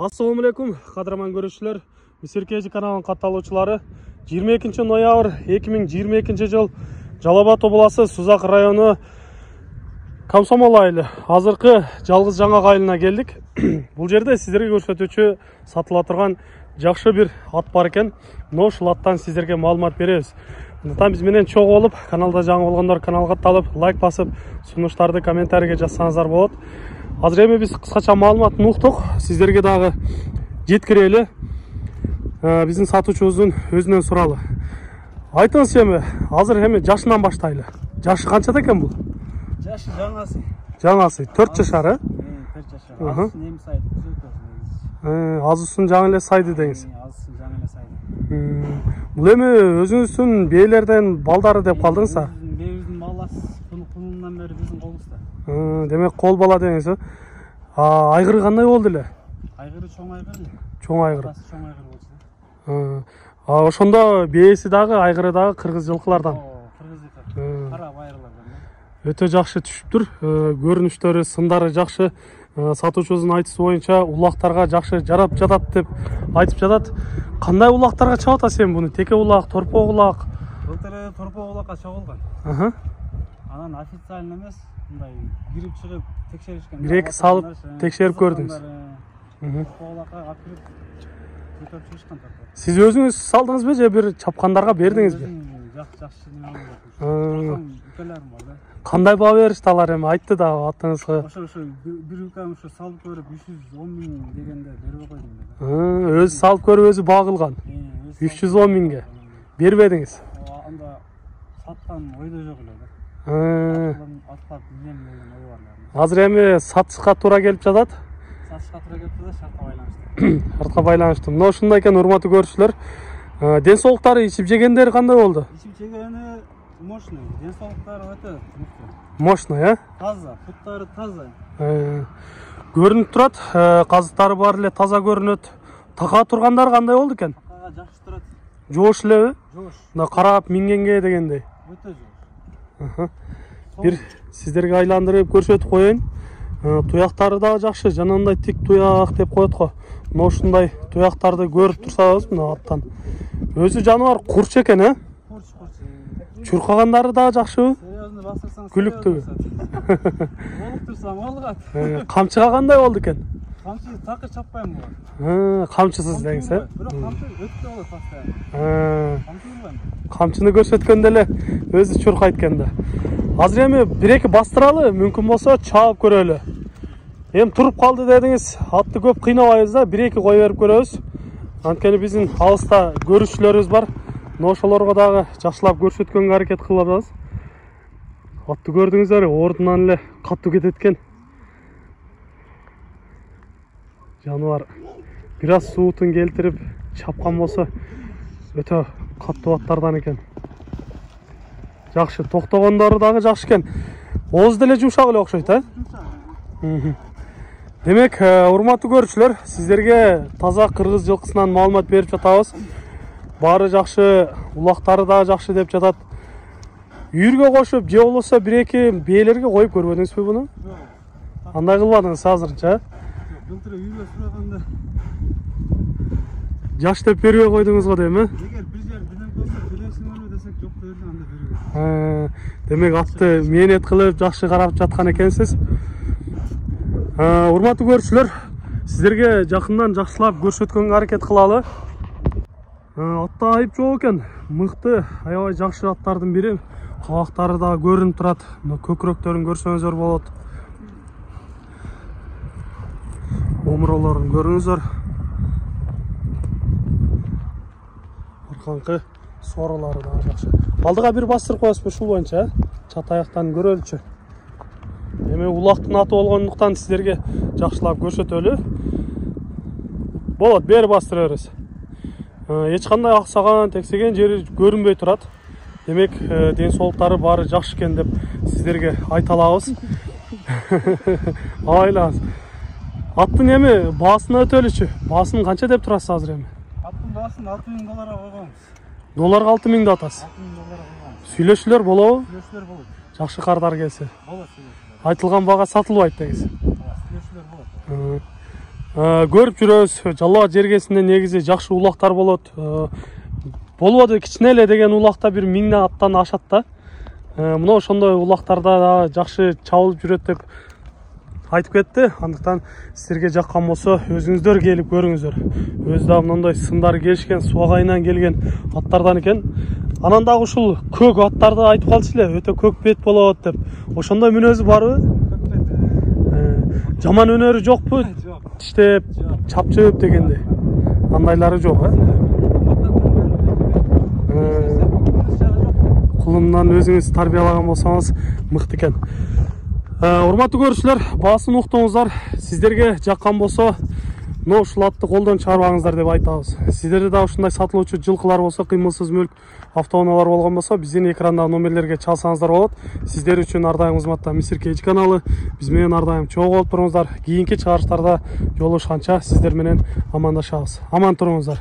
Assalamu alaikum, qadırman görüşçüler. Misirkeci kanalının katılgıçылары. 22 ноябрь 2022 жыл Жалал-Абад облысы Сузак району Комсомол айылы. Азыркы жалгыз жаңа айылына келдик. Бул жерде сиздерге көрсөтүүчү сатыла турган жакшы бир ат бар экен. Мына ушул аттан сиздерге маалымат беребиз. Андыктан биз менен чогуу болуп, каналда жаңы болгондор каналга катталып, лайк басып, сунуштарды комментарийге жазсаңыздар болот. Азыр эми биз кыскача маалыматын уктук, сиздерге дагы жеткирели. Биздин сатуучубуздун өзүнөн суралы. Айтыңыз эми, азыр эми жашынан баштайлы. Жашы канчада экен бул? Жашы жаңасы. Жаңасы 4 жашар, 4 жашар. Азысын эми сайды түзөтөбүз. Азысын жаңы эле сайды деңиз. Азысын жаңы эле сайды. Бул эми өзүңүздүн бээлерден балдары деп калдыңыз а? Бээбиздин баласы кунунан бери биздин колубузда. Демек кол бала деңиз. Айгыры кандай болду эле? Айгыры чоң айгыр. Чоң айгыр. Чоң айгыр болчу. Ошондо бээси дагы айгыры дагы кыргыз жылкылардан. Кыргыз жылкы. Кара байырлардан. Өтө жакшы түшүптүр. Көрүнүштөрү, сындары жакшы. Сатуучубуздун айтуусу боюнча улактарга жакшы жарап жатат деп айтып жатат. Кандай улактарга чабат сен буну? Теке улак, торпо улак? Былтыр торпо улакка чогулган. Анан официально эмес, мындай кирип чыгып текшеришкен. Бир-эки салып текшерип көрдүңүз. Торпо улакка алып кирип көтөрүп чыгышкан торпо. Сиз өзүңүз салдыңызбы же бир чапкандарга бердиңизби? Жакшы неме. Укаларым бар да. Кандай баа беришти алар эми айтты да атыңызга? Ошо бир укам ошо салып көрүп 310 миң дегенде бербей койдум. Өзү салып көрүп өзү баа кылган. 310 миңге бербедиңиз. Анда саткан ойдо жок эле да. Атлап минем деген ой бар. Азыр эми сатышка туура келип жатат. Сатышка туура келип жатат, шартка байланыштуу. Шартка байланыштуу. Мына ушундай экен, урматтуу көрүүчүлөр. Ден соолуктары, ичип жегендери кандай болду? Ичип жегени мощный, ден соолуктары өтө мыкты. Мощный, Таза, буттары таза. Көрүнүп турат, казыктары бар эле, таза көрүнөт. Така тургандары кандай болду экен? Такага жакшы турат. Жоош элеби? Жоош. Мына карап мингенге дегендей. Өтө жоош. Бир сиздерге айландырып көрсөтүп коеюн. Туяктары да жакшы, жанагындай тик туяк деп коет го. Мына ушундай туяктарды көрүп турсаңыз, мына аттан. Өзү жаныбар курч экен, Курч. Чуркагандары да жакшыбы? Серьезно басырсаң, Күлүктүбү? Болуп турсам алгат. Камчыга кандай болду экен? Камчы такыр чаппайм буга. Камчысыз деңиз, Бирок камчы өтүп болот постоянно. Камчы урбайм. Камчыны көрсөткөндө эле өзү чуркайт экен да. Азыр эми бир-эки бастыралы, мүмкүн болсо чаап көрөлү. Эми туруп калды дедиңиз, атты көп кыйнабайбыз да, бир-эки кой берип көрөбүз. Анткени биздин алыста көрүүчүлөрүбүз бар. Мына ошолорго дагы жакшылап көрсөткөнгө аракет кылып атабыз. Атты көрдүңүздөр, ордунан эле катуу кетет экен. Жаныбар бир аз суутун келтирип чапкан болсо өтө катуу аттардан экен. Жакшы, токтогондору дагы жакшы экен. Ооз деле жумшак эле окшойт, Демек, урматтуу көрүүчүлөр, сиздерге таза кыргыз жылкысынан маалымат берип жатабыз. Баары жакшы, улактары да жакшы деп жатат. Үйүргө кошуп, же болбосо бир-эки бээлерге коюп көрбөдүңүзбү буну? Жок. Андай кылбадыңыз азырынча? Былтыр үйгө сураганда Жаш деп бербей койдуңуз го дейм, эгер бирден болсо төлөсүңөрбү десек, жок дедим, анда бербейт. Демек, атты мээнет кылып, жакшы карап жаткан экенсиз. Урматтуу көрүүчүлөр, сиздерге жакындан жакшылап көрсөткөнгө аракет кылалы. Атта айып жок экен. Мыкты, аябай жакшы аттардын бири. Кабактары да көрүнүп турат. Көкүрөктөрүн көрсөңүздөр болот. Омуролорун көрүңүздөр. Арканкы соорулары да жакшы. Алдыга бир бастырып коесузбу ушул боюнча, чат аяктан көрөлүчү. Эми улактын аты болгондуктан сиздерге жакшылап көрсөтөлү. Болот, бери бастыра беребиз. Эч кандай аксаган, тексеген жери көрүнбөй турат. Демек, ден соолуктары баары жакшы экен деп сиздерге айта алабыз. Айлаңыз. Аттын эми баасын өтөлүчү. Баасын канча деп турасыз азыр эми? Аттын баасын $6000 койгонбуз. Долларга $6000 атасыз. $6000 койгонбуз. Сүйлөшүүлөр болобу? Сүйлөшүүлөр болот. Жакшы кардар келсе. Болот сүйлөшүүлөр. Айтылган бага сатылбайт деңиз. Сүйлөшүүлөр болот. көрүп жүрөбүз. Жалал Абад жергесинде негизи жакшы улактар болот. Болбоду кичине эле деген улакта бир 1000 аттан ашат да. Мына ошондой улактарда да жакшы чабылып жүрөт деп айтып кетти. Андыктан силерге жаккан болсо өзүңүздөр келип көрүңүздөр. Өзү да мындай сындары келишкен, суагайынан келген аттардан экен. Анан дагы ушул көк аттарды айтып калчу эле, өтө көк бет болот деп. Ошондой мүнөзү барбы? Жаман өнөрү жокпу? Жок. Тиштеп, чапчып дегендей. Андайлары жок, Кулунан өзүңүз тарбиялаган болсоңуз мыкты экен. Урматтуу көрүүчүлөр, баасын уктуңуздар. Сиздерге жаккан болсо, мына ушул атты колдон чыгарбаңыздар деп айтабыз. Сиздерде да ушундай сатылуучу жылкылар болсо, кыймылсыз мүлк, автоунаалар болгон болсо, биздин экрандагы номерлерге чалсаңыздар болот. Сиздер үчүн ар дайым кызматта Мисир KG каналы. Биз менен ар дайым чогуу болуп туруңуздар. Кийинки чыгарыштарда жолугушканча сиздер менен амандашабыз. Аман туруңуздар.